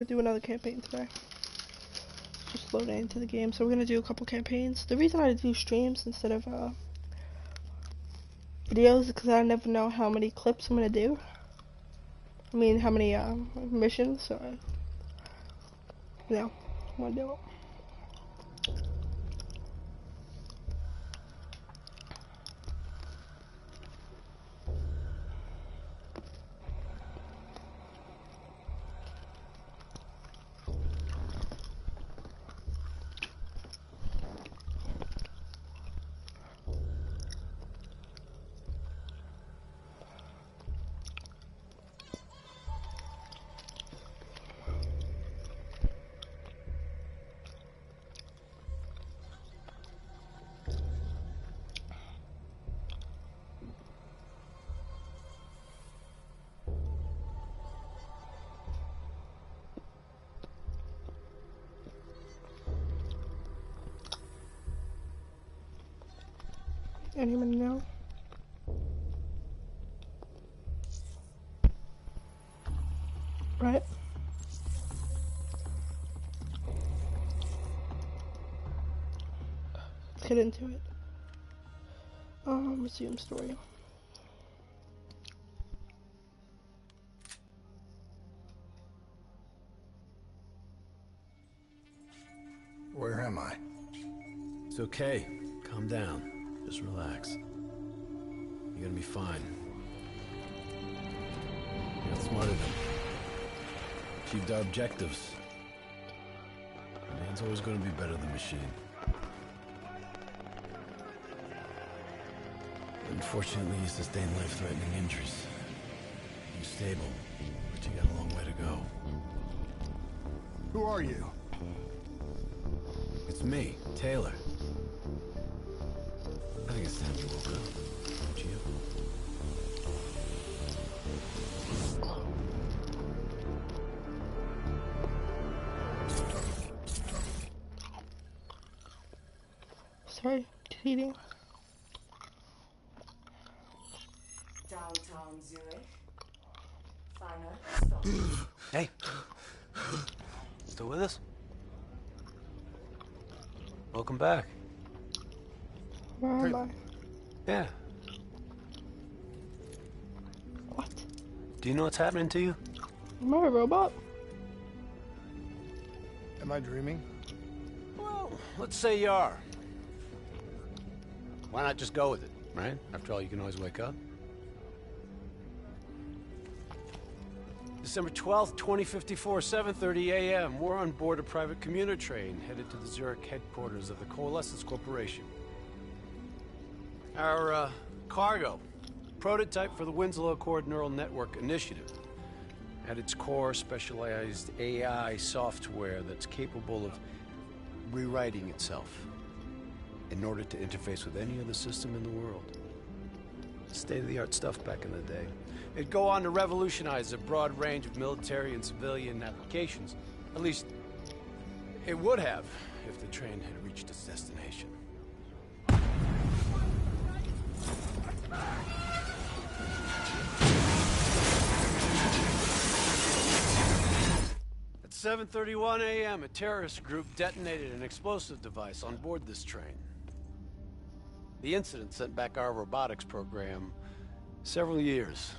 Do another campaign today. Just loading into the game. So we're gonna do a couple campaigns. The reason I do streams instead of videos is because I never know how many clips I'm gonna do. I mean, how many missions. So yeah, I'm gonna do it. Anyone know? Right? Let's get into it. Resume story. Where am I? It's okay. Calm down. Just relax. You're gonna be fine. You're not smarter than them. Achieved our objectives. Man's always gonna be better than machine. Unfortunately, you sustained life-threatening injuries. You're stable, but you got a long way to go. Who are you? It's me, Taylor. I think it's time you woke up, don't you? Sorry, cheating. Downtown Zurich. Final stop. Hey. Still with us? Welcome back. Where am I? Yeah. What? Do you know what's happening to you? Am I a robot? Am I dreaming? Well, let's say you are. Why not just go with it, right? After all, you can always wake up. December 12th, 2054, 7:30 a.m. We're on board a private commuter train headed to the Zurich headquarters of the Coalescence Corporation. Our cargo, prototype for the Winslow Accord Neural Network Initiative. At its core, specialized AI software that's capable of rewriting itself in order to interface with any other system in the world. State-of-the-art stuff back in the day. It'd go on to revolutionize a broad range of military and civilian applications. At least, it would have if the train had reached its destination. At 7:31 a.m., a terrorist group detonated an explosive device on board this train. The incident sent back our robotics program several years.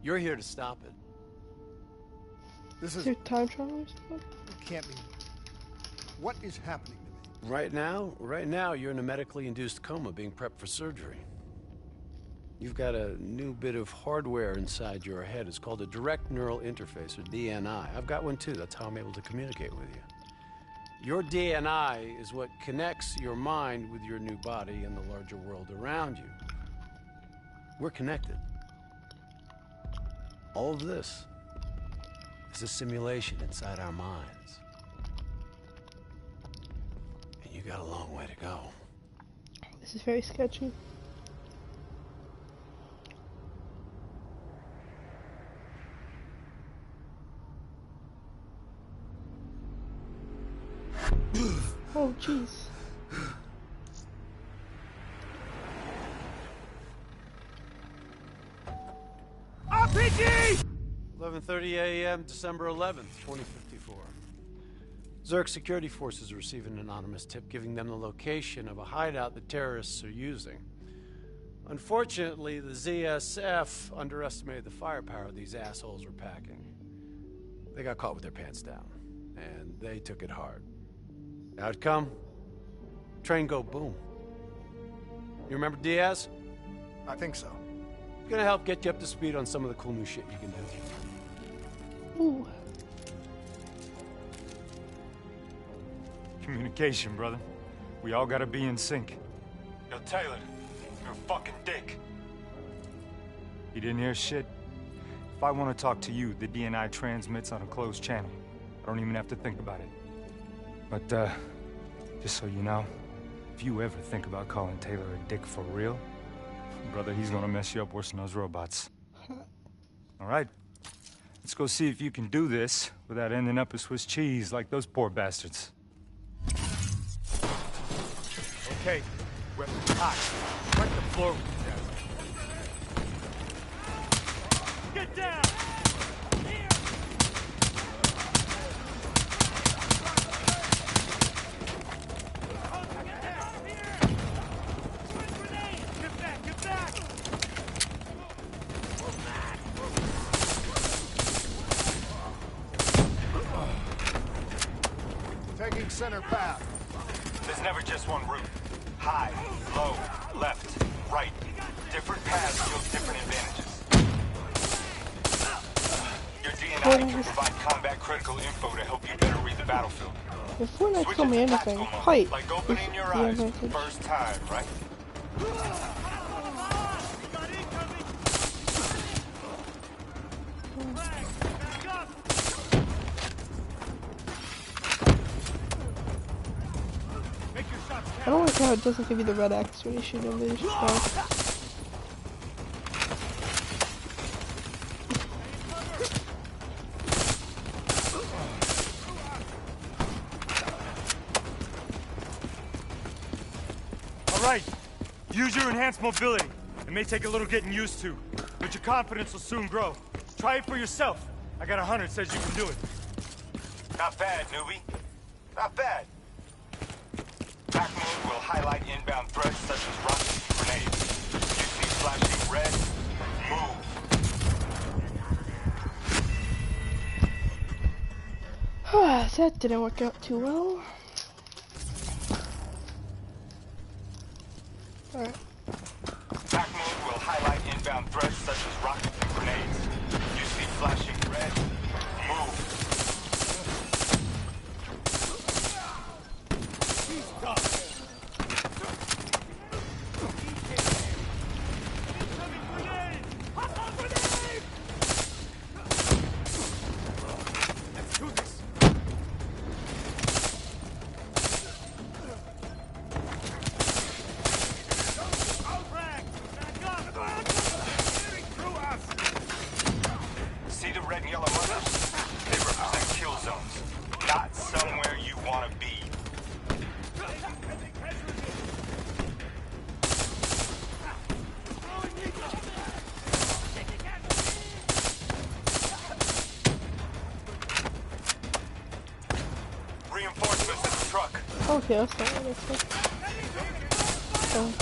You're here to stop it. This Is is... there time travel or something? It can't be. What is happening to me? Right now, you're in a medically induced coma being prepped for surgery. You've got a new bit of hardware inside your head. It's called a direct neural interface, or DNI. I've got one too. That's how I'm able to communicate with you. Your DNI is what connects your mind with your new body and the larger world around you. We're connected. All of this is a simulation inside our minds. And you got a long way to go. This is very sketchy. Oh, jeez. RPG! 11:30 a.m., December 11th, 2054. Zurich security forces receive an anonymous tip giving them the location of a hideout the terrorists are using. Unfortunately, the ZSF underestimated the firepower these assholes were packing. They got caught with their pants down, and they took it hard. Outcome? Train go boom. You remember Diaz? I think so. Gonna help get you up to speed on some of the cool new shit you can do. Ooh. Communication, brother. We all gotta be in sync. Yo, Taylor, you're a fucking dick. You didn't hear shit? If I want to talk to you, the DNI transmits on a closed channel. I don't even have to think about it. But, just so you know, if you ever think about calling Taylor a dick for real, brother, he's gonna mess you up worse than those robots. All right. Let's go see if you can do this without ending up a Swiss cheese like those poor bastards. Okay, weapons hot. Strike the floor with the desk. Get down! Here! Get back! Get back! Taking center path. There's never just one route. High, low, left, right. Different paths yield different advantages. Your DNI can provide combat critical info to help you better read the battlefield. If Fortnite Switch told me into anything, tactical mode, height like is opening your the eyes advantage. first time, right? I don't like how it doesn't give you the red X when you shoot him. They just go. All right, use your enhanced mobility. It may take a little getting used to, but your confidence will soon grow. Try it for yourself. I got a hunter that says you can do it. Not bad, newbie. Not bad. Back mode will highlight inbound threats such as rockets and grenades. You see flashing red, move. That didn't work out too well. Alright. Back mode will highlight inbound threats such as rockets and grenades. You see flashing red, move. See the red and yellow markers? They represent kill zones, not somewhere you want to be. Reinforcements at the truck. Okay, that's not what I said. Oh.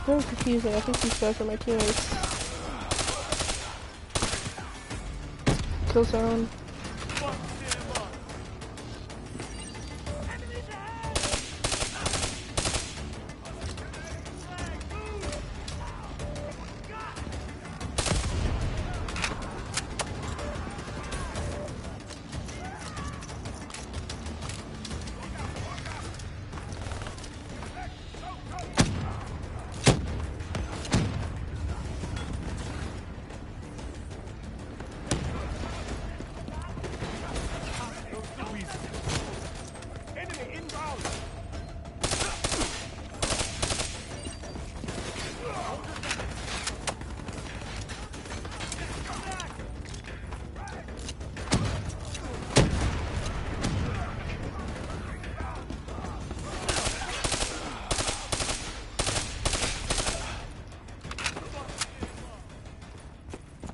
Very confusing. I think these guys are my teammates. Kill zone.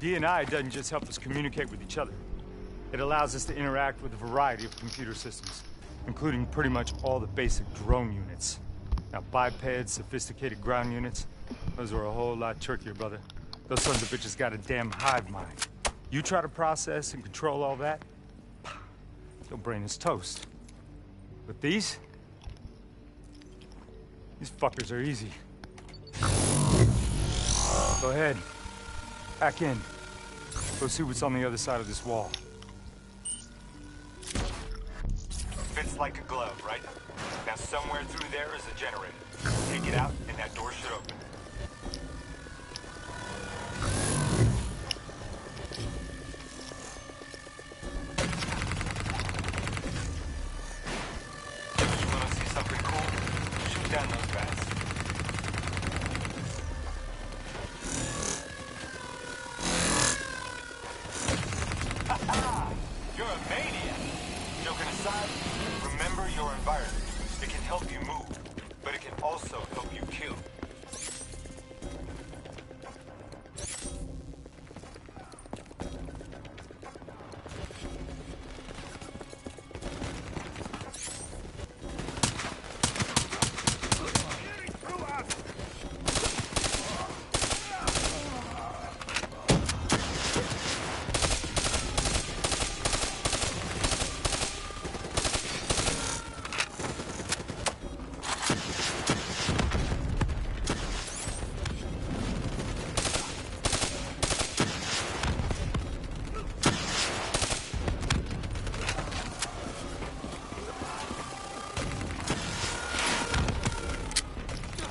D&I doesn't just help us communicate with each other. It allows us to interact with a variety of computer systems, including pretty much all the basic drone units. Now, bipeds, sophisticated ground units, those are a whole lot trickier, brother. Those sons of bitches got a damn hive mind. You try to process and control all that, your brain is toast. But these fuckers are easy. Go ahead. Back in. Go see what's on the other side of this wall. Fits like a glove, right? Now somewhere through there is a generator. Take it out and that door should open. You wanna see something cool? Shoot down those bats. You're a maniac! Joking aside, remember your environment. It can help you move, but it can also help you kill.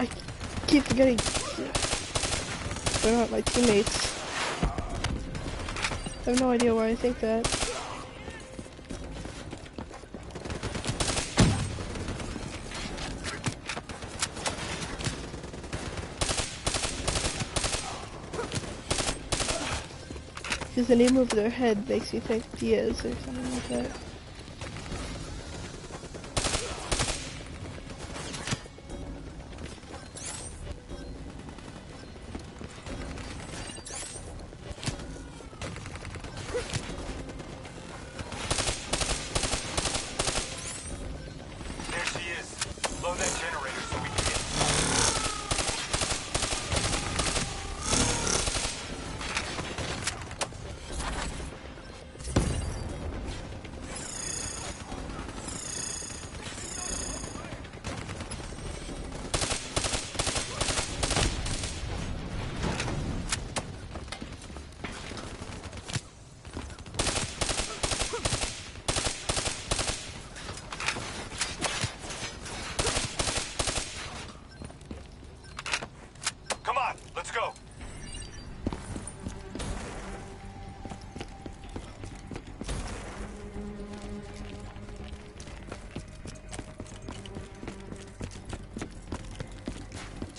I keep forgetting they're not my teammates. I have no idea why I think that. Because the name of their head makes me think Diaz or something like that.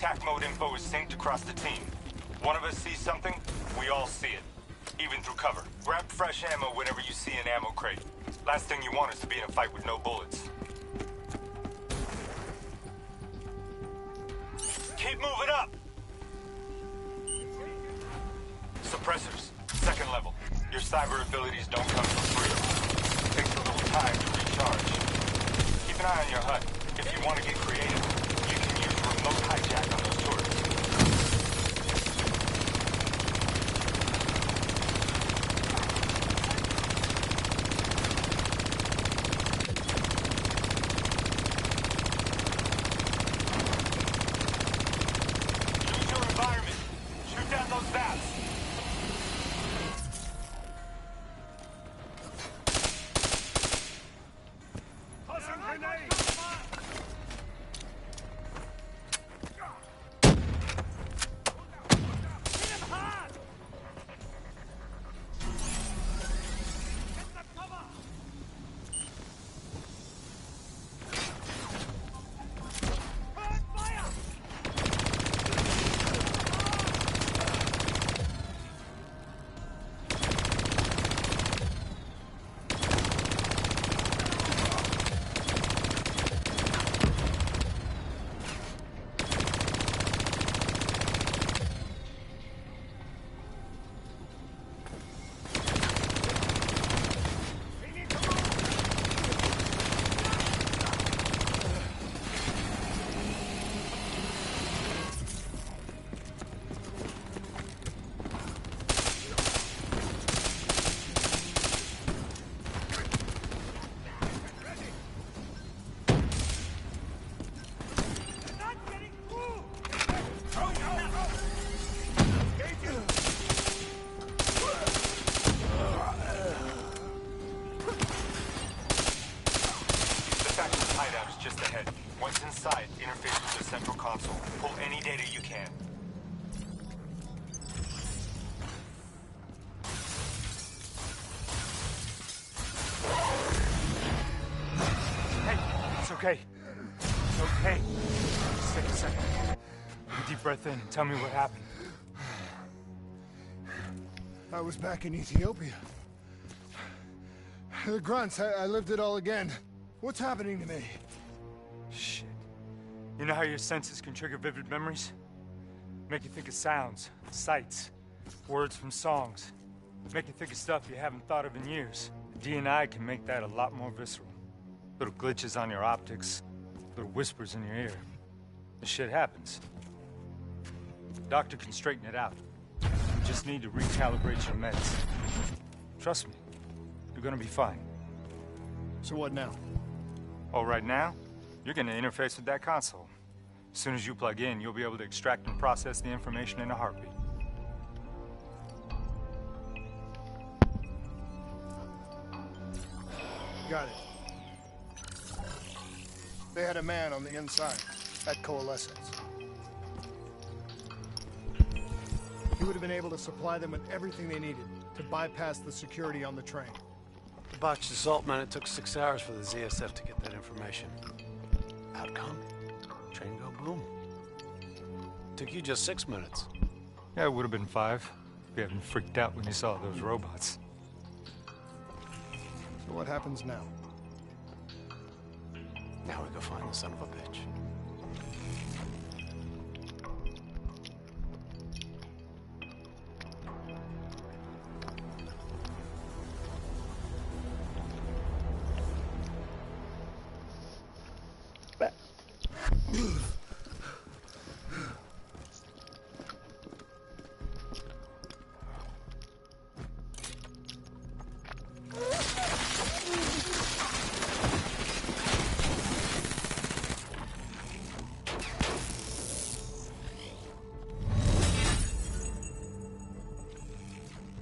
Attack mode info is synced across the team. One of us sees something, we all see it. Even through cover. Grab fresh ammo whenever you see an ammo crate. Last thing you want is to be in a fight with no bullets. Keep moving up! Suppressors, second level. Your cyber abilities don't come for free. Takes a little time to recharge. Keep an eye on your HUD. If you want to get creative, you can use remote hijack on those turrets. Use your environment. Shoot down those bats. inside, interface with the central console. Pull any data you can. Hey, it's okay. It's okay. Just take a second. Deep breath in and tell me what happened. I was back in Ethiopia. The grunts, I lived it all again. What's happening to me? Shit. You know how your senses can trigger vivid memories? Make you think of sounds, sights, words from songs. Make you think of stuff you haven't thought of in years. The DNI can make that a lot more visceral. Little glitches on your optics, little whispers in your ear. This shit happens. The doctor can straighten it out. You just need to recalibrate your meds. Trust me, you're gonna be fine. So what now? Oh, right now, you're gonna interface with that console. As soon as you plug in, you'll be able to extract and process the information in a heartbeat. Got it. They had a man on the inside, at Coalescence. He would have been able to supply them with everything they needed to bypass the security on the train. The botched assault, man, it took 6 hours for the ZSF to get that information. Outcome? Train go boom. Took you just 6 minutes. Yeah, it would have been 5 if you hadn't freaked out when you saw those robots. So what happens now? Now we go find the son of a bitch.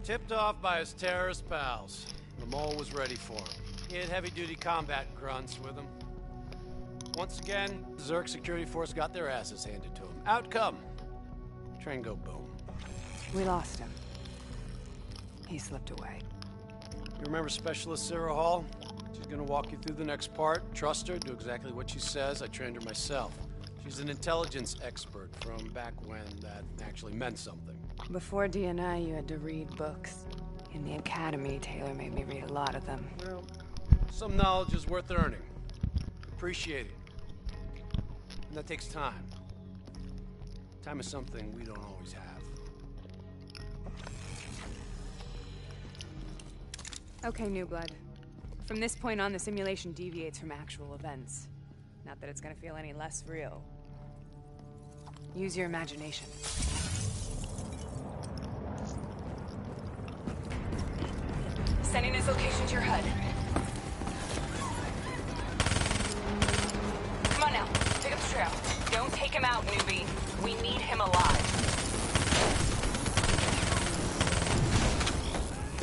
Tipped off by his terrorist pals. The mole was ready for him. He had heavy-duty combat grunts with him. Once again, the Zurich security force got their asses handed to him. Outcome. Train go boom. We lost him. He slipped away. You remember Specialist Sarah Hall? She's gonna walk you through the next part. Trust her, do exactly what she says. I trained her myself. She's an intelligence expert from back when that actually meant something. Before DNI, you had to read books. In the academy, Taylor made me read a lot of them. Well, some knowledge is worth earning. Appreciate it. And that takes time. Time is something we don't always have. Okay, New Blood. From this point on, the simulation deviates from actual events. Not that it's gonna feel any less real. Use your imagination. Sending his location to your HUD. Come on now, pick up the trail. Don't take him out, newbie. We need him alive.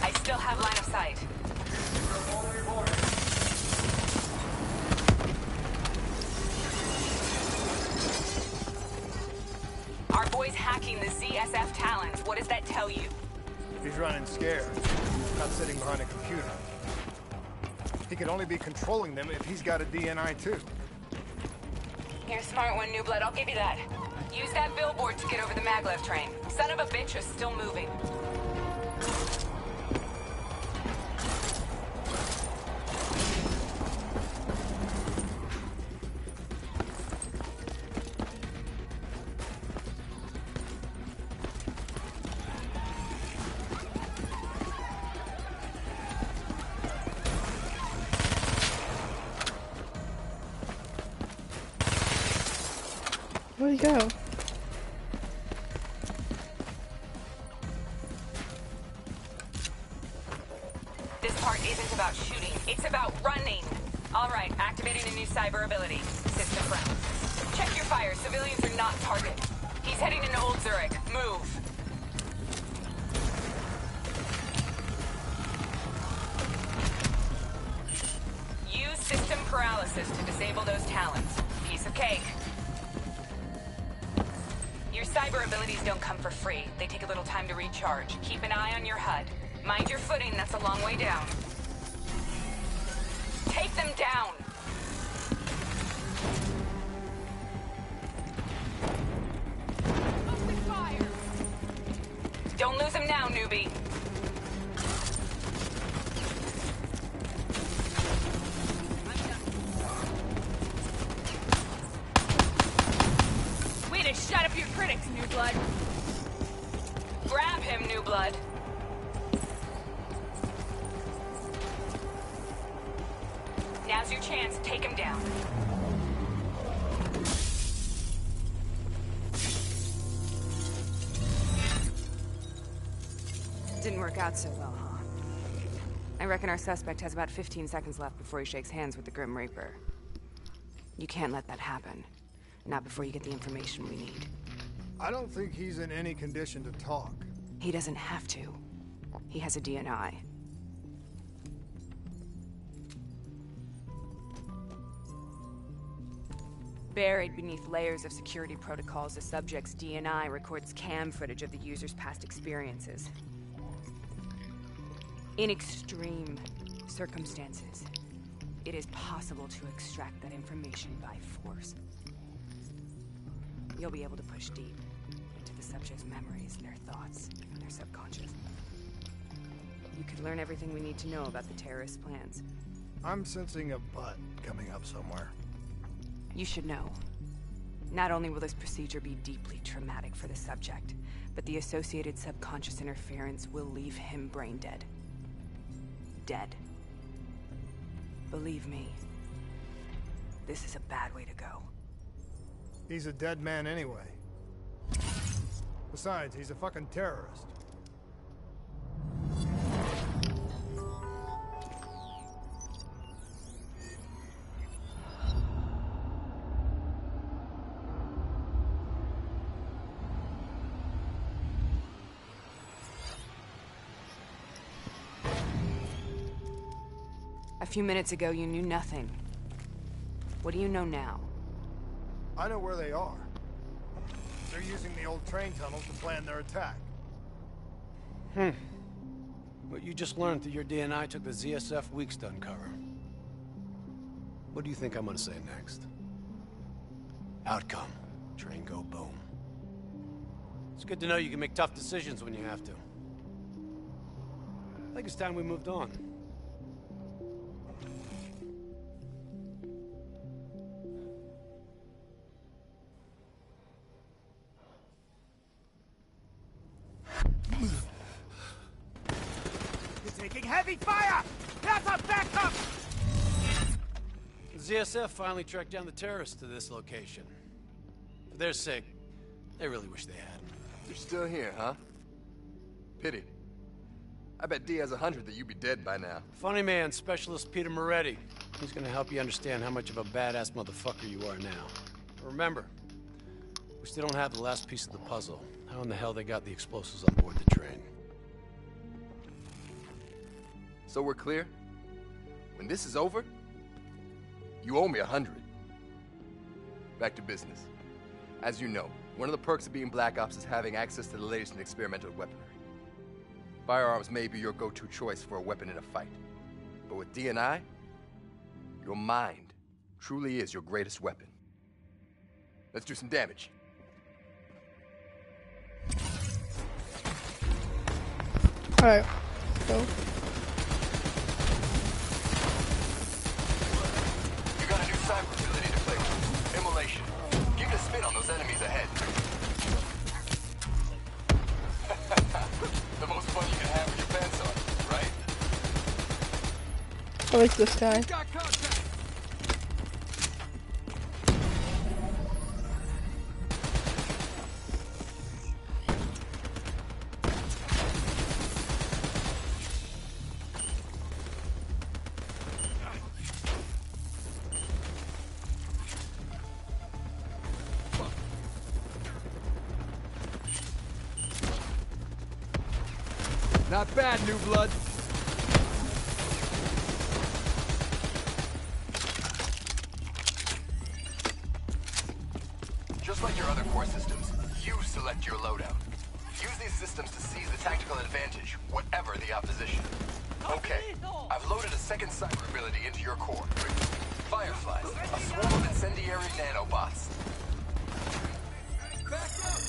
I still have line of sight. Our boy's hacking the ZSF talents. What does that tell you? He's running scared, not sitting behind a computer. He could only be controlling them if he's got a DNI too. You're a smart one, New Blood. I'll give you that. Use that billboard to get over the maglev train. Son of a bitch is still moving. Where'd he go? This part isn't about shooting, it's about running. All right, activating a new cyber ability. System friend. Check your fire, civilians are not target. He's heading into Old Zurich. Move. Use system paralysis to disable those talents. Piece of cake. Cyber abilities don't come for free. They take a little time to recharge. Keep an eye on your HUD. Mind your footing, that's a long way down. Take them down! Open fire! Don't lose him now, newbie. Way to shut up your critics, New Blood. Grab him, New Blood. Now's your chance. Take him down. Didn't work out so well, huh? I reckon our suspect has about 15 seconds left before he shakes hands with the Grim Reaper. You can't let that happen. Not before you get the information we need. I don't think he's in any condition to talk. He doesn't have to. He has a DNI. Buried beneath layers of security protocols, the subject's DNI records cam footage of the user's past experiences. In extreme circumstances, it is possible to extract that information by force. You'll be able to push deep into the subject's memories, their thoughts, and their subconscious. You could learn everything we need to know about the terrorist plans. I'm sensing a butt coming up somewhere. You should know. Not only will this procedure be deeply traumatic for the subject, but the associated subconscious interference will leave him brain dead. Dead. Believe me, this is a bad way to go. He's a dead man anyway. Besides, he's a fucking terrorist. A few minutes ago, you knew nothing. What do you know now? I know where they are. They're using the old train tunnels to plan their attack. What you just learned through your DNI took the ZSF weeks to uncover. What do you think I'm gonna say next? Outcome. Train go boom. It's good to know you can make tough decisions when you have to. I think it's time we moved on. Heavy fire! That's a backup! The ZSF finally tracked down the terrorists to this location. For their sake, they really wish they had. You're still here, huh? Pity. I bet D has 100 that you'd be dead by now. Funny man, Specialist Peter Moretti. He's gonna help you understand how much of a badass motherfucker you are now. But remember, we still don't have the last piece of the puzzle. How in the hell they got the explosives on board the train? So we're clear? When this is over, you owe me 100. Back to business. As you know, one of the perks of being Black Ops is having access to the latest in experimental weaponry. Firearms may be your go-to choice for a weapon in a fight. But with DNI, your mind truly is your greatest weapon. Let's do some damage. Alright, go. You got a new cyber ability to play with. Immolation. Give it a spin on those enemies ahead. The most fun you can have with your pants on, right? I like this guy. Got contact! Not bad, New Blood. Just like your other core systems, You select your loadout. Use these systems to seize the tactical advantage, whatever the opposition. Okay, I've loaded a second cyber ability into your core. Fireflies, a swarm of incendiary nanobots. Back up!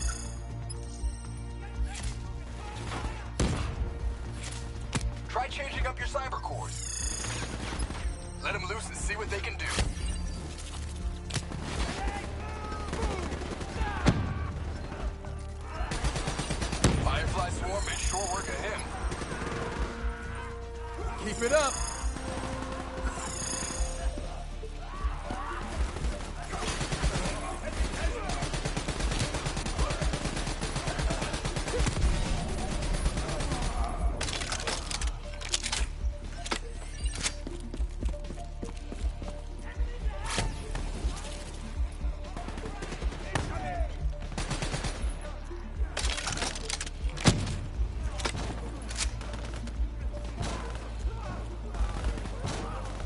Try changing up your cyber cores. Let them loose and see what they can do. Firefly swarm made short work of him. Keep it up.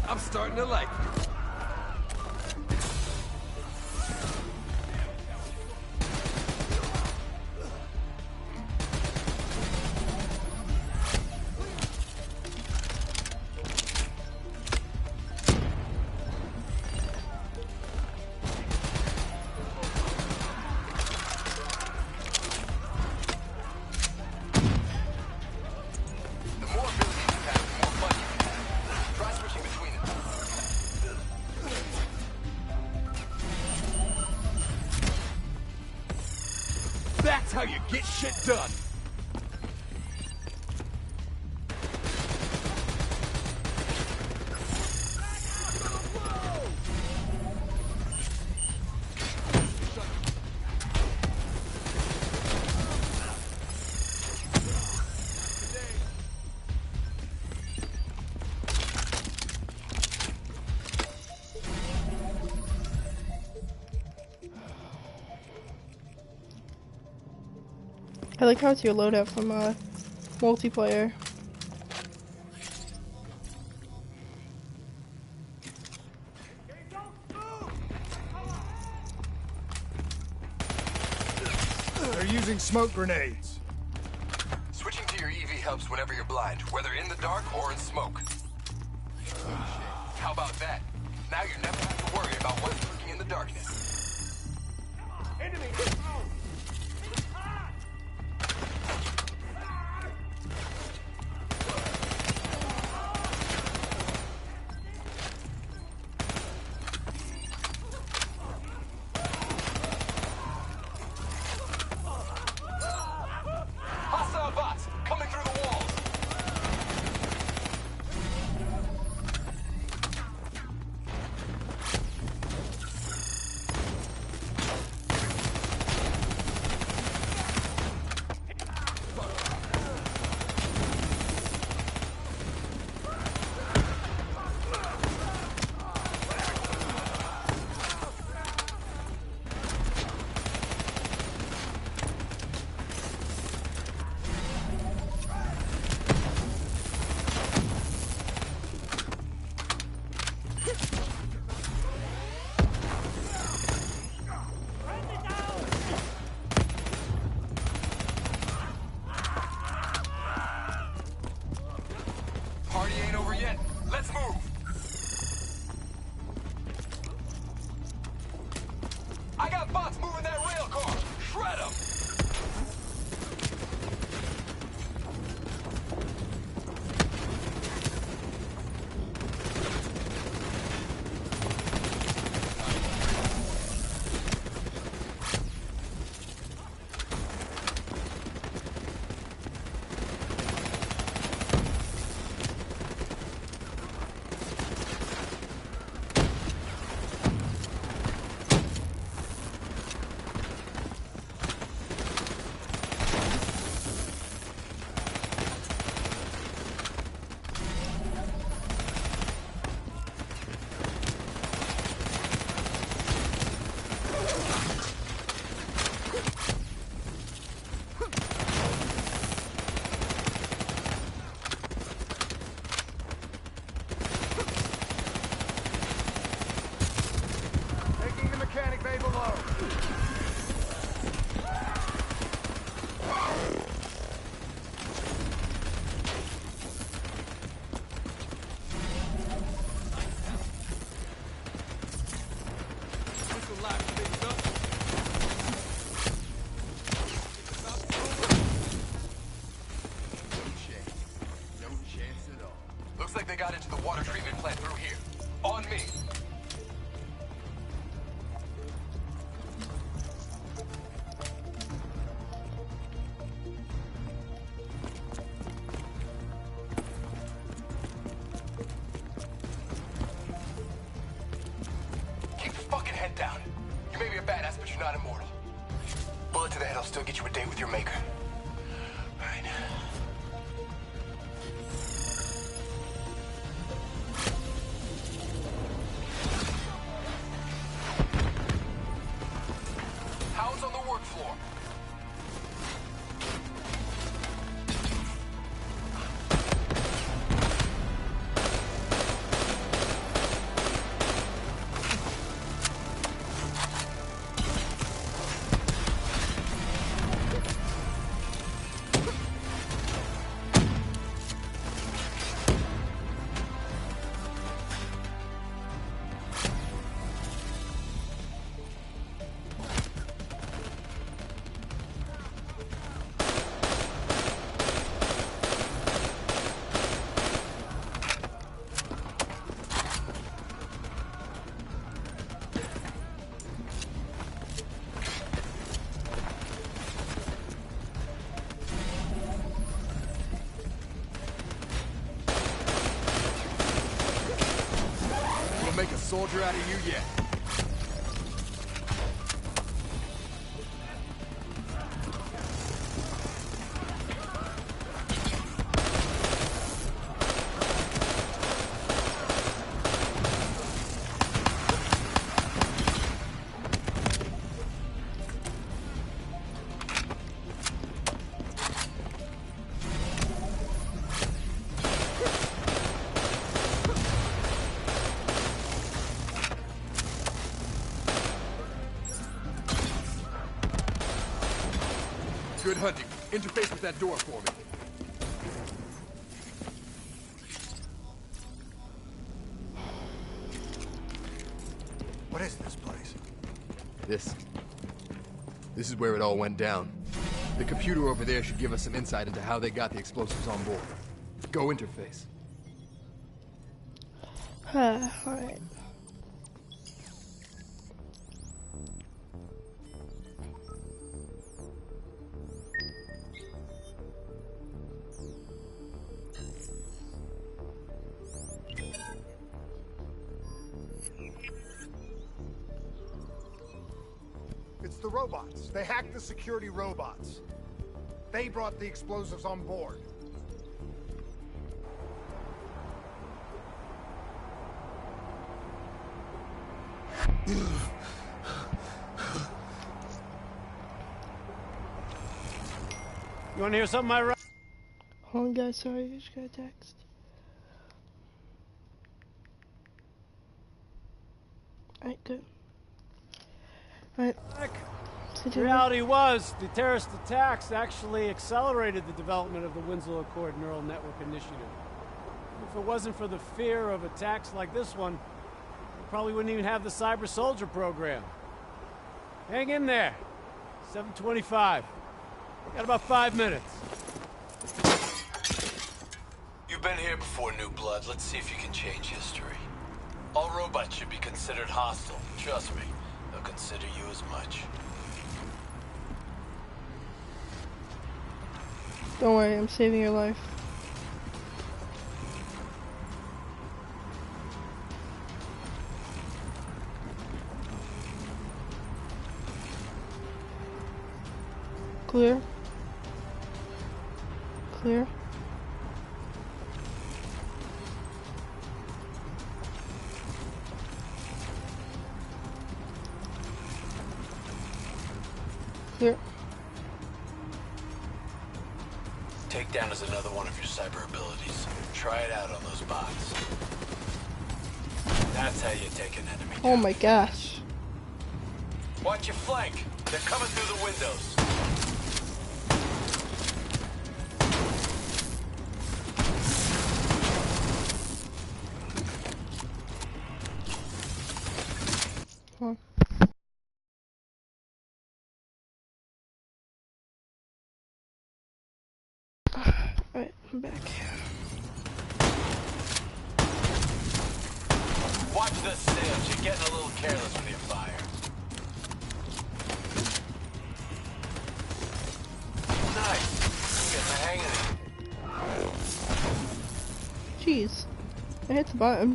I'm starting to like it. The more abilities you have, the more fun you can have. Try switching between them. That's how you get shit done! I like how it's your loadout from multiplayer. They're using smoke grenades. Switching to your EV helps whenever you're blind, whether in the dark or in smoke. How about that? Now you never have to worry about what's lurking in the darkness. Enemy! Hostile bots coming through the walls! Bullet to the head will still get you a date with your maker. Right. Hounds on the work floor. Make a soldier out of you yet. Good hunting. Interface with that door for me. What is this place? This is where it all went down. The computer over there should give us some insight into how they got the explosives on board. Go interface. Alright. It's the robots. They hacked the security robots. They brought the explosives on board. You want to hear something I wrote? Hold on, guys. Sorry, I just got a text. Alright, good. Alright. The reality was, the terrorist attacks actually accelerated the development of the Winslow Accord Neural Network Initiative. If it wasn't for the fear of attacks like this one, we probably wouldn't even have the Cyber Soldier program. Hang in there. 7:25. Got about 5 minutes. You've been here before, New Blood. Let's see if you can change history. All robots should be considered hostile. Trust me, they'll consider you as much. Don't worry, I'm saving your life. Clear. Clear. Clear. Takedown is another one of your cyber abilities. Try it out on those bots. That's how you take an enemy down. Oh my gosh. Watch your flank. They're coming through the windows. Huh. Alright, I'm back. Watch this stage. You're getting a little careless with your fire. Nice. Getting the hang of it. Jeez. I hit the button.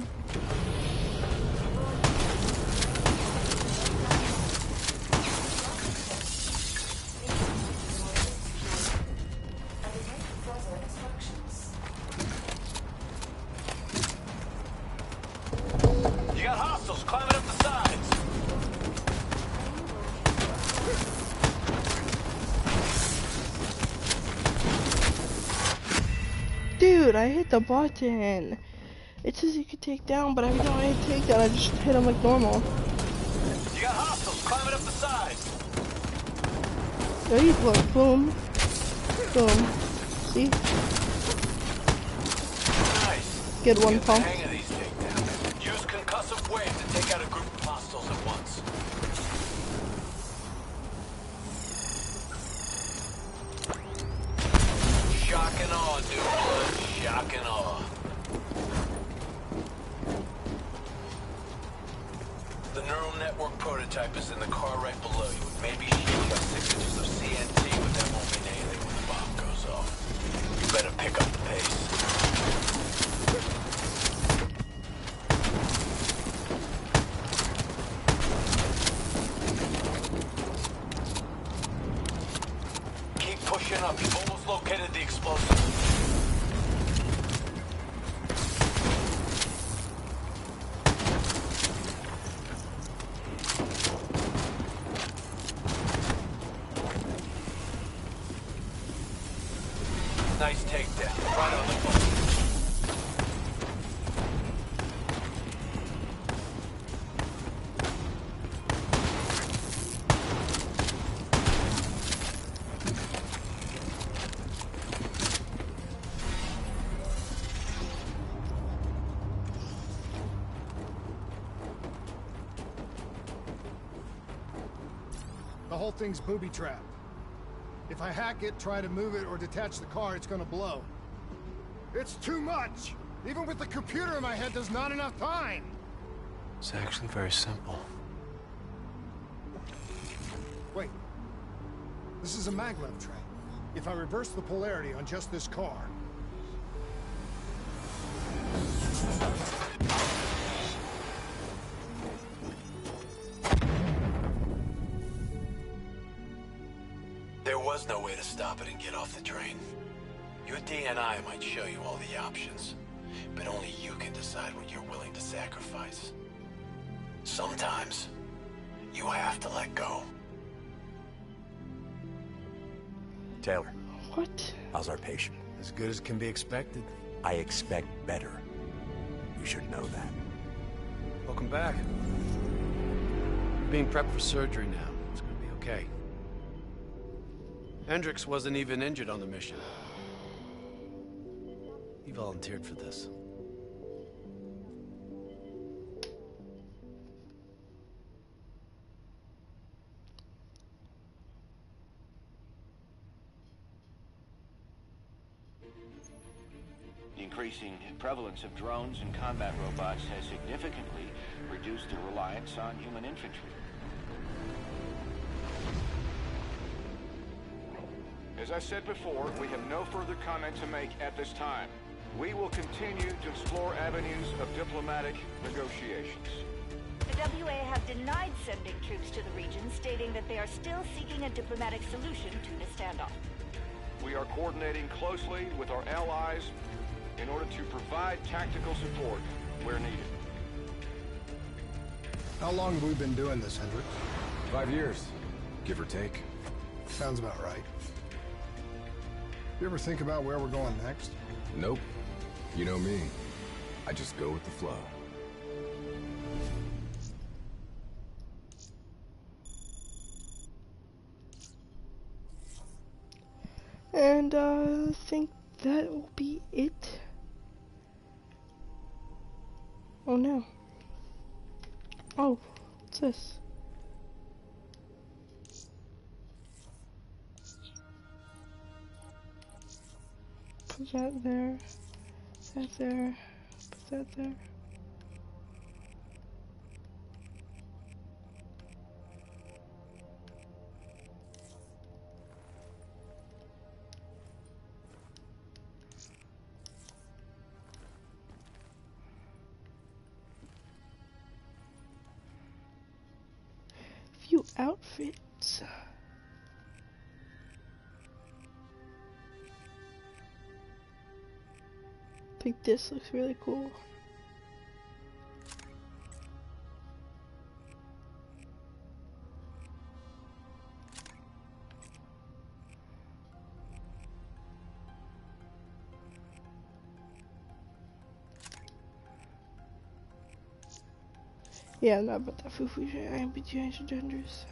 Dude, I hit the button. It says you can take down, but every time I hit takedown, I just hit him like normal. You got hostiles climbing up the side. There you go. Boom. Boom. See? Nice. Get one Get the pump. hang of these takedowns. Use concussive wave to take out a group of hostiles at once. Shock and awe, new blood. Shock and awe. The neural network prototype is in the car right below you. It may be shaped by 6 inches of CNT, but that won't mean anything when the bomb goes off. You better pick up the pace. Keep pushing up. You've almost located the explosive. Nice takedown. Right on the button. The whole thing's booby-trapped. If I hack it, try to move it, or detach the car, it's gonna blow. It's too much! Even with the computer in my head, there's not enough time! It's actually very simple. Wait. This is a maglev train. If I reverse the polarity on just this car... There was no way to stop it and get off the train. Your DNI might show you all the options, but only you can decide what you're willing to sacrifice. Sometimes, you have to let go. Taylor. What? How's our patient? As good as can be expected. I expect better. You should know that. Welcome back. Being prepped for surgery now. It's gonna be okay. Hendricks wasn't even injured on the mission. He volunteered for this. The increasing prevalence of drones and combat robots has significantly reduced the reliance on human infantry. As I said before, we have no further comment to make at this time. We will continue to explore avenues of diplomatic negotiations. The WA have denied sending troops to the region, stating that they are still seeking a diplomatic solution to the standoff. We are coordinating closely with our allies in order to provide tactical support where needed. How long have we been doing this, Hendricks? 5 years, give or take. Sounds about right. You ever think about where we're going next? Nope. You know me. I just go with the flow. And I think that will be it. Oh no. Oh, what's this? Put that there, that there, put that there. Few outfits. I think this looks really cool. Yeah, not about that foofy shit. I ain't be changing genders.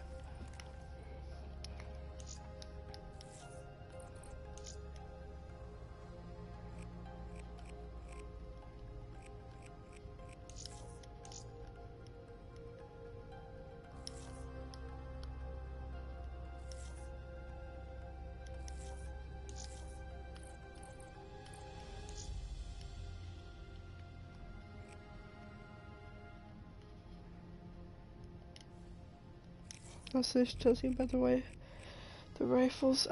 Also, this tells you about the rifles.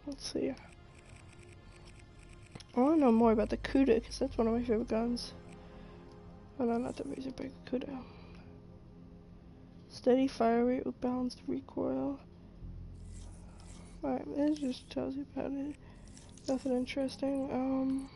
Let's see. I want to know more about the Cuda, because that's one of my favorite guns. Oh no, not the Razorback, Cuda. Steady fire rate with balanced recoil. Alright, this just tells you about it. Nothing interesting.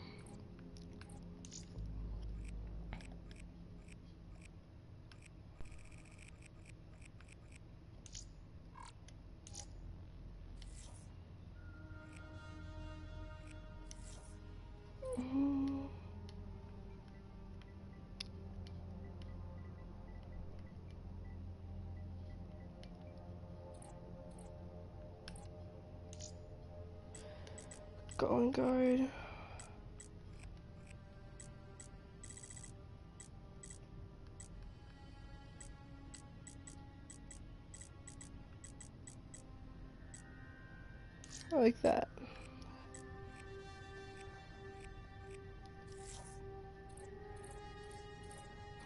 Going guard. I like that.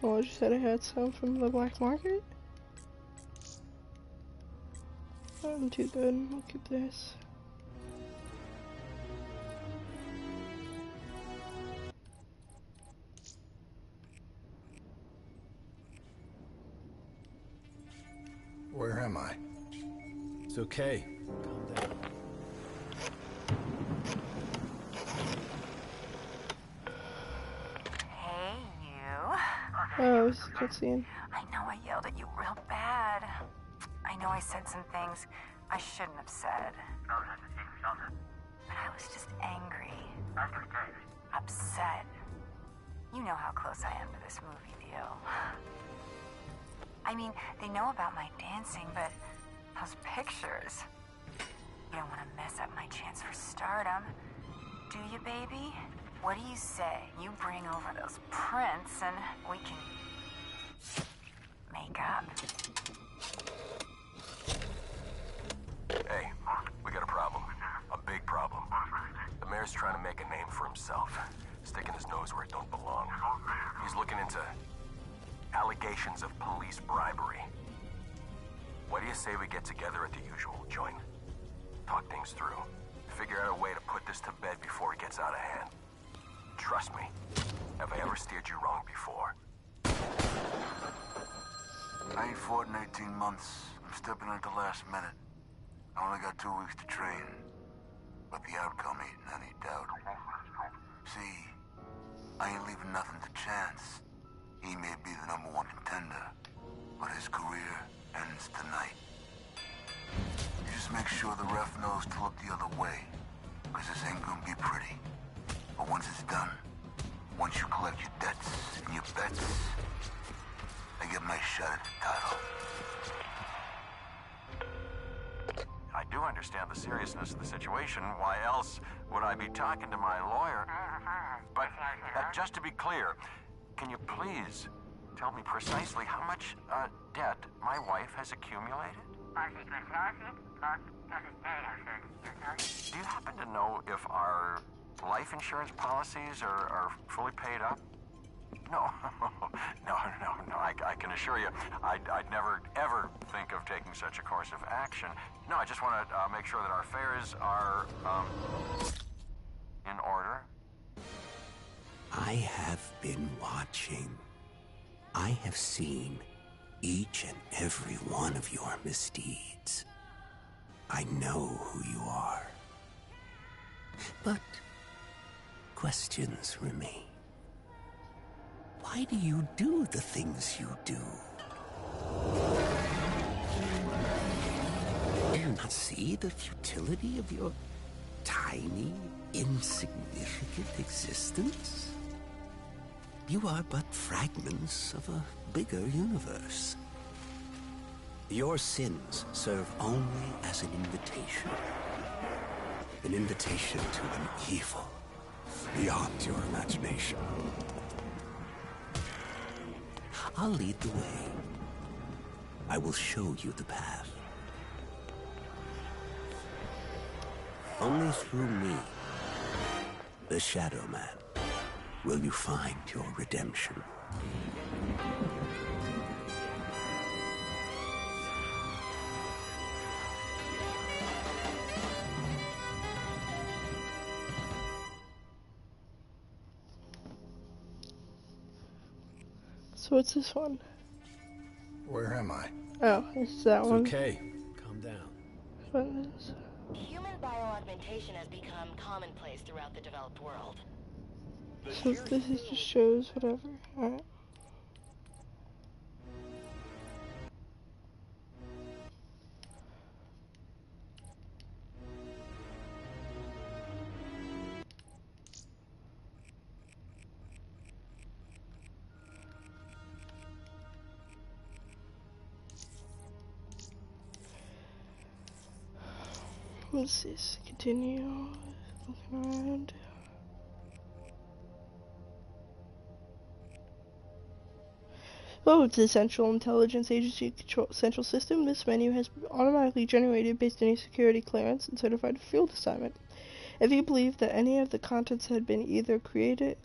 Oh, you said I had some from the black market? Not too good. I'll keep this. Where am I? It's okay. Calm down. Hey, you. Oh, it's a cutscene. I know I yelled at you real bad. I know I said some things I shouldn't have said. But I was just angry. Upset. You know how close I am to this movie deal. I mean, they know about my dancing, but those pictures... You don't want to mess up my chance for stardom. Do you, baby? What do you say? You bring over those prints and we can... make up. Hey, we got a problem. A big problem. The mayor's trying to make a name for himself, sticking his nose where it don't belong. He's looking into allegations of police bribery. What do you say we get together at the usual joint? Talk things through. Figure out a way to put this to bed before it gets out of hand. Trust me, have I ever steered you wrong before? I ain't fought in 18 months. I'm stepping at the last minute. I only got 2 weeks to train. But the outcome ain't any doubt. See, I ain't leaving nothing to chance. He may be the #1 contender, but his career ends tonight. You just make sure the ref knows to look the other way, because this ain't gonna be pretty. But once it's done, once you collect your debts and your bets, I get my shot at the title. I do understand the seriousness of the situation. Why else would I be talking to my lawyer? But just to be clear, can you please tell me precisely how much debt my wife has accumulated? Do you happen to know if our life insurance policies are fully paid up? No, no. I can assure you, I'd never, ever think of taking such a course of action. No, I just want to make sure that our affairs are, in order. I have been watching. I have seen each and every one of your misdeeds. I know who you are. But questions remain. Why do you do the things you do? Do you not see the futility of your tiny, insignificant existence? You are but fragments of a bigger universe. Your sins serve only as an invitation. An invitation to an evil beyond your imagination. I'll lead the way. I will show you the path. Only through me, the Shadow Man, will you find your redemption. So what's this one? Where am I? Oh, it's that one. Okay, calm down. What is this? Human bioaugmentation has become commonplace throughout the developed world. So this is just shows whatever. Alright. What's this? Continue. Looking around. Oh, it's the Central Intelligence Agency Control Central System. This menu has been automatically generated based on your security clearance and certified field assignment. If you believe that any of the contents had been either created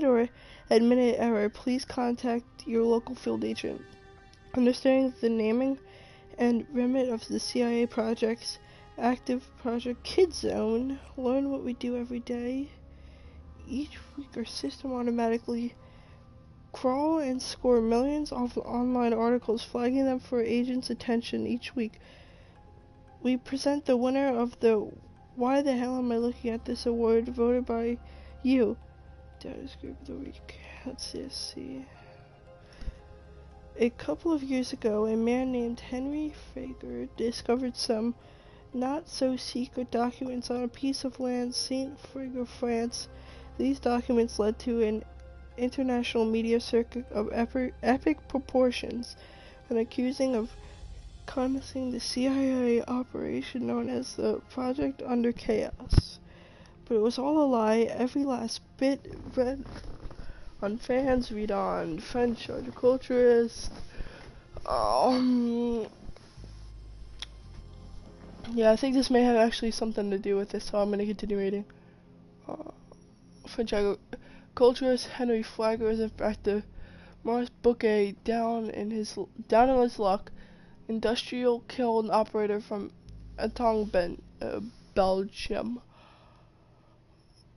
or admitted error, please contact your local field agent. Understanding the naming and remit of the CIA project's active project Kid Zone. Learn what we do every day. Each week our system automatically crawl and score millions of online articles, flagging them for agents' attention each week. We present the winner of the Why the Hell Am I Looking at This award, voted by you. Data's Group of the Week. Let's see. A couple of years ago, a man named Henry Fager discovered some not-so-secret documents on a piece of land, St. Fager, France. These documents led to an international media circuit of epic proportions, and accusing of conducting the CIA operation known as the Project Under Chaos. But it was all a lie, every last bit. Read on fans, read on French horticulturist. Yeah, I think this may have actually something to do with this, so I'm gonna continue reading. French agriculturist Henry Flagger is in fact the Mars Bouquet down in his luck. Industrial kiln operator from Etong, Belgium.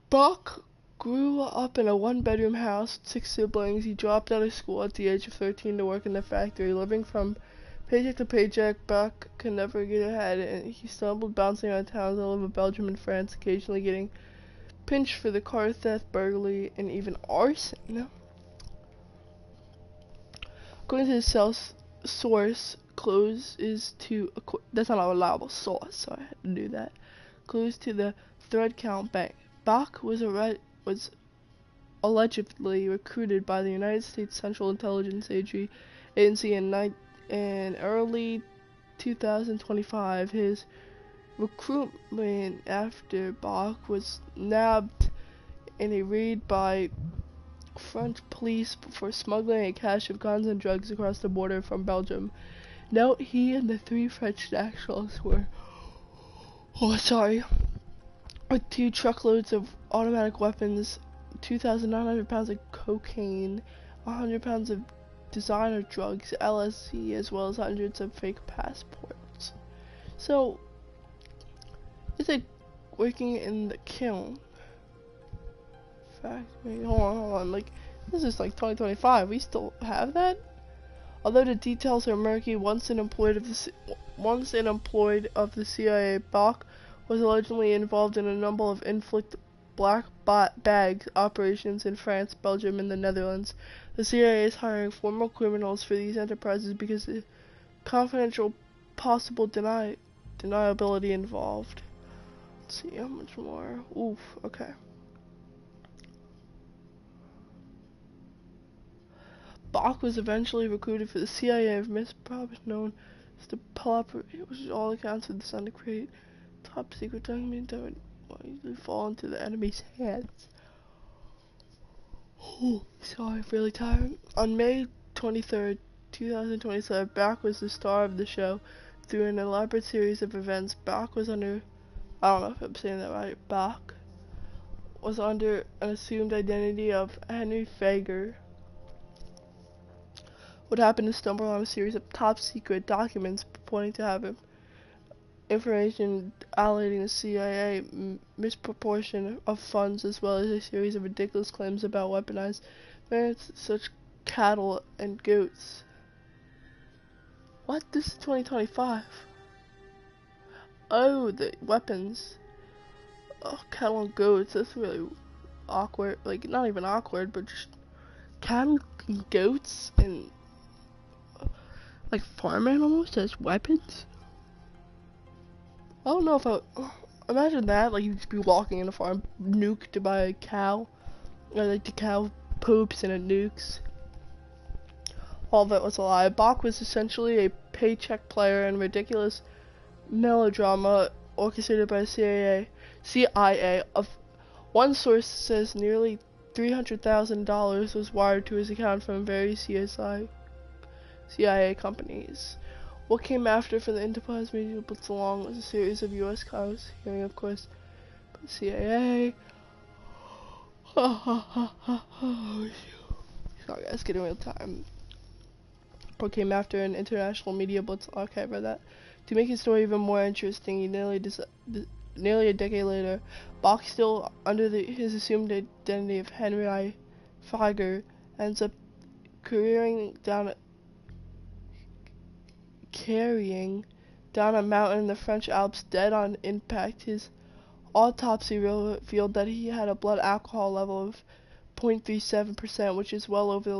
Bach grew up in a one-bedroom house with 6 siblings. He dropped out of school at the age of 13 to work in the factory, living from paycheck to paycheck. Bach could never get ahead, and he stumbled bouncing around towns all over Belgium and France, occasionally getting pinched for the car theft, burglary, and even arson. According to the sales source, that's not a reliable source, so I had to do that. Clues to the thread count bank. Bach was allegedly recruited by the United States Central Intelligence Agency in early 2025. His recruitment after Bach was nabbed in a raid by French police for smuggling a cache of guns and drugs across the border from Belgium. Note, he and the 3 French nationals were, with 2 truckloads of automatic weapons, 2,900 pounds of cocaine, 100 pounds of designer drugs, LSD, as well as hundreds of fake passports. So, is it working in the kiln? Wait, hold on, like, this is like 2025, we still have that? Although the details are murky, once an employee of the CIA, Bach was allegedly involved in a number of black bag operations in France, Belgium, and the Netherlands. The CIA is hiring former criminals for these enterprises because of the confidential possible deniability involved. Let's see, how much more? Oof, okay. Bach was eventually recruited for the CIA, probably known as the Pelopper, which is all accounts of the son to create top secret documents that would easily fall into the enemy's hands. Sorry, really tired. On May 23rd, 2027, Bach was the star of the show. Through an elaborate series of events, Bach was under, I don't know if I'm saying that right, Bach was under an assumed identity of Henry Fager. Would happen to stumble on a series of top secret documents purporting to have information allocating the CIA misproportion of funds, as well as a series of ridiculous claims about weaponized variants such cattle and goats. What? This is 2025. Oh, the weapons. Oh, cattle and goats. That's really awkward. Like, not even awkward, but just cattle and goats and like farm animals as weapons. I don't know if imagine that, like, you'd just be walking in a farm, nuked by a cow, or like the cow poops and it nukes. All of it was a lie. Bach was essentially a paycheck player in ridiculous melodrama orchestrated by CIA. Of one source says nearly $300,000 was wired to his account from various CIA companies. What came after for the Enterprise Media Blitz along was a series of U.S. cows, hearing, of course, by the CIA. Sorry guys, getting real time. What came after an international media blitz, okay, I read that. To make his story even more interesting, nearly a decade later, Bach, still under his assumed identity of Henry Fager, ends up carrying down a mountain in the French Alps dead on impact. His autopsy revealed that he had a blood alcohol level of 0.37%, which is well over the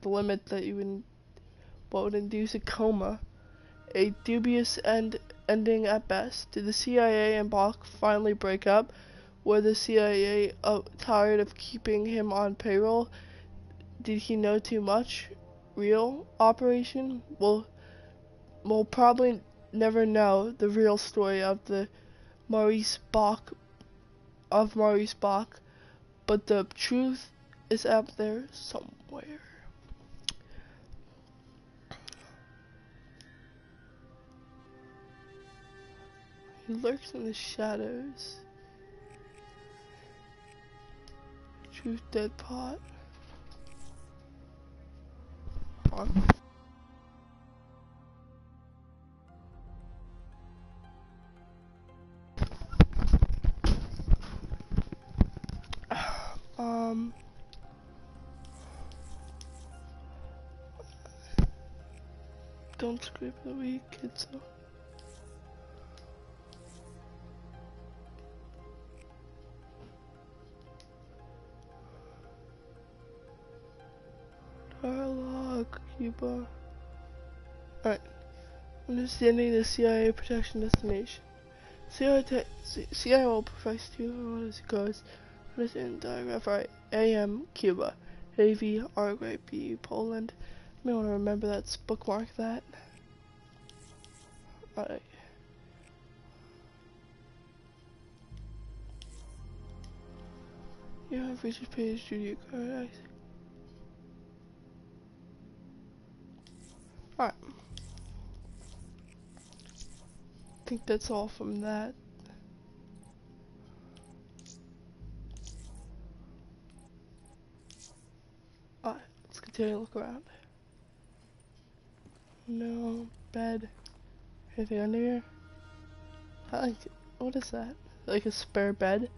limit that would induce a coma. A dubious ending at best. Did the CIA and Bach finally break up? Were the CIA tired of keeping him on payroll? Did he know too much? Real operation? We'll probably never know the real story of Maurice Bach, but the truth is out there somewhere. He lurks in the shadows. Truth dead pot. Don't scrape the weak kids though. Dialogue, Cuba. Alright. Understanding the CIA protection destination. CIA will profess to you as it goes. Understand diagraph. Alright. AM, Cuba. AV, R, B, Poland. You may want to remember that. Bookmark that. Alright. You have reached a page due to your current access. Alright. I think that's all from that. Alright, let's continue to look around. No bed. Anything under here? I like it. What is that? Like a spare bed?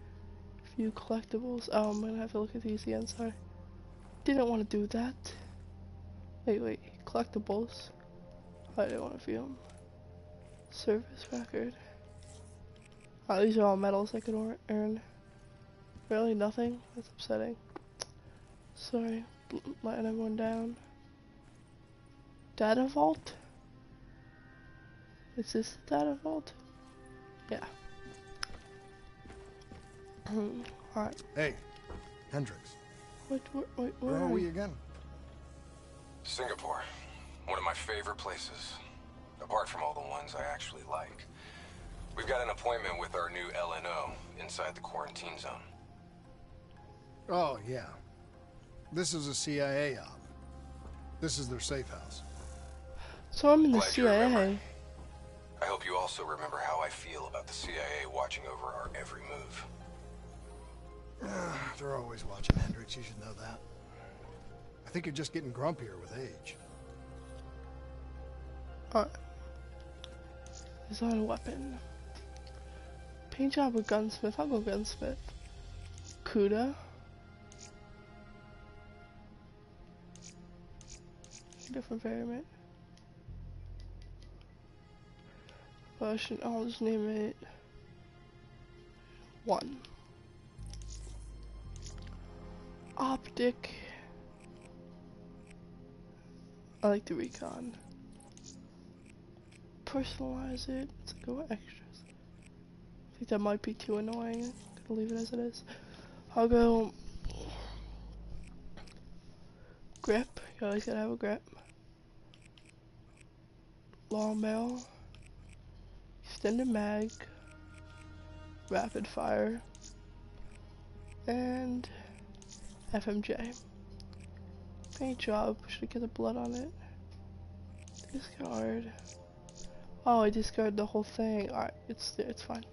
A few collectibles. Oh, I'm gonna have to look at these again, sorry. Didn't want to do that. Wait. Collectibles. I didn't want to view them. Service record. Oh, these are all medals I could earn. Really? Nothing? That's upsetting. Sorry. Letting everyone down. Data vault? Is this the data vault? Yeah. Alright. Hey, Hendrix. Wait, where are we again? Singapore. One of my favorite places. Apart from all the ones I actually like. We've got an appointment with our new LNO inside the quarantine zone. Oh, yeah. This is a CIA op. This is their safe house. So I'm in the Glad you remember. CIA. I hope you also remember how I feel about the CIA watching over our every move. They're always watching, Hendricks. You should know that. I think you're just getting grumpier with age. Alright. Design a weapon. Paint job with gunsmith. I'll go gunsmith. Cuda. Different variant. Version. I'll just name it 1. Optic. I like the recon. Personalize it. Let's go extras. I think that might be too annoying. I'm gonna leave it as it is. I'll go grip. You always gotta have a grip. Long barrel. Extended mag. Rapid fire. And FMJ. Paint job. Should get the blood on it. Discard. Oh, I discarded the whole thing. Alright, it's fine.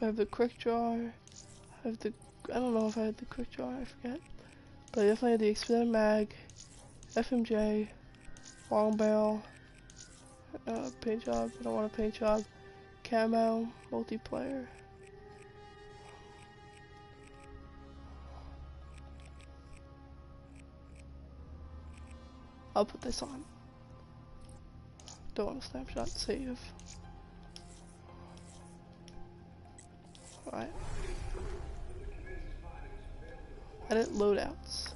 I have the quick draw. I don't know if I had the quick draw, I forget. But I definitely had the extended mag, FMJ, long barrel, paint job. I don't want a paint job. Camo, multiplayer. I'll put this on. Don't want to snapshot, save. Alright. Edit loadouts.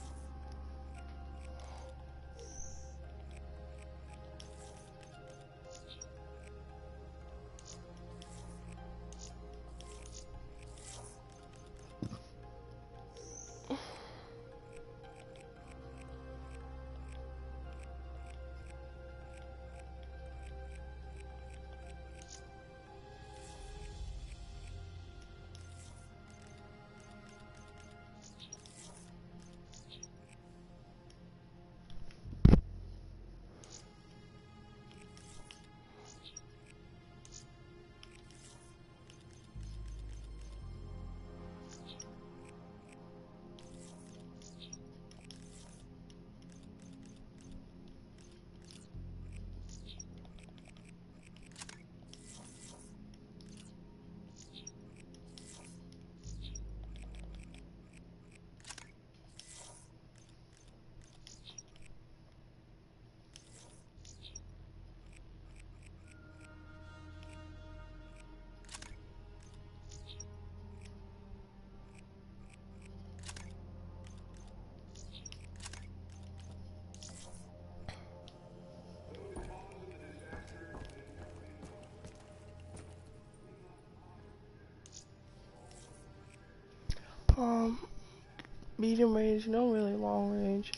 Medium range, no really long range.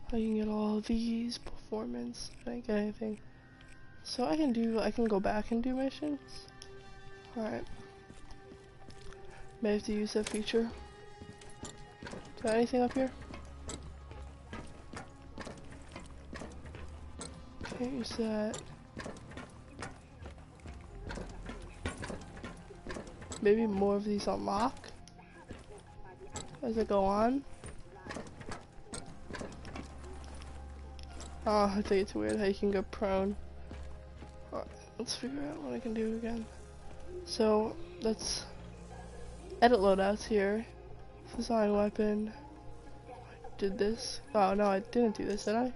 I can get all of these performance. I didn't get anything. So I can go back and do missions. Alright. May have to use that feature. Got anything up here? Can't use that. Maybe more of these unlock as I go on. Oh, I think it's weird how you can go prone. Alright, let's figure out what I can do again. So, let's edit loadouts here. Design weapon. I did this. Oh, no, I didn't do this, did I?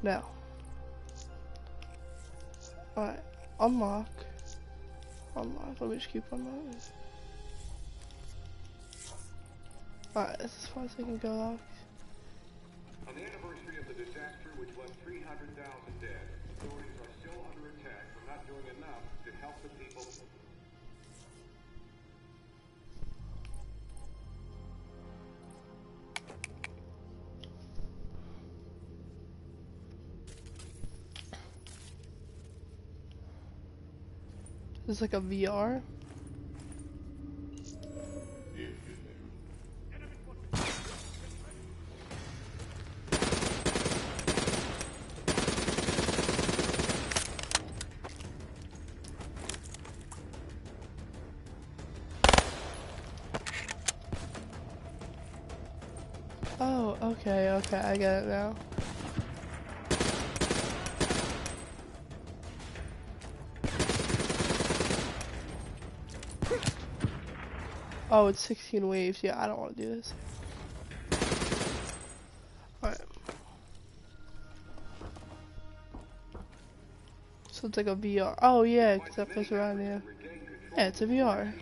No. Alright, unlock. Unlock, let me just keep unlocking. Alright, that's as far as I can go off. On the anniversary of the disaster which left 300,000 dead, authorities are still under attack for not doing enough to help the people. It's like a VR. Oh, okay, I get it now. Oh, it's 16 waves. Yeah, I don't want to do this. Alright. So it's like a VR. Oh, yeah, because that goes around, yeah. Yeah, it's a VR.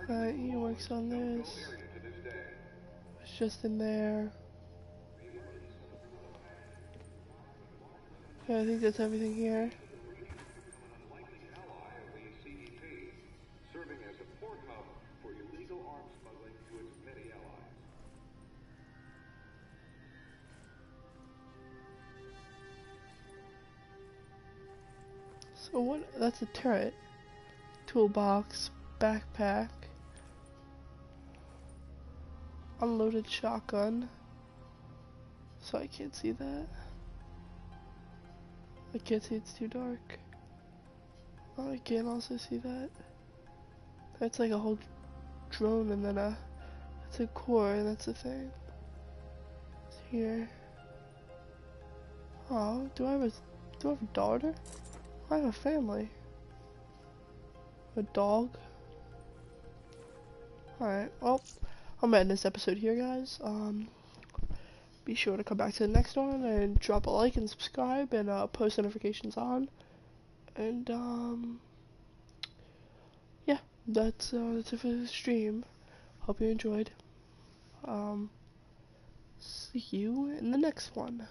Alright, he works on this. It's just in there. Yeah, I think that's everything here. So what? That's a turret. Toolbox. Backpack. Unloaded shotgun. So I can't see that. I can't see, it's too dark. Oh, I can't also see that. That's like a whole drone and then it's a core and that's the thing. It's here. Oh, do I have a daughter? I have a family. A dog. Alright, well, I'm ending this episode here, guys. Be sure to come back to the next one and drop a like and subscribe and post notifications on. And yeah, that's it for the stream. Hope you enjoyed. See you in the next one.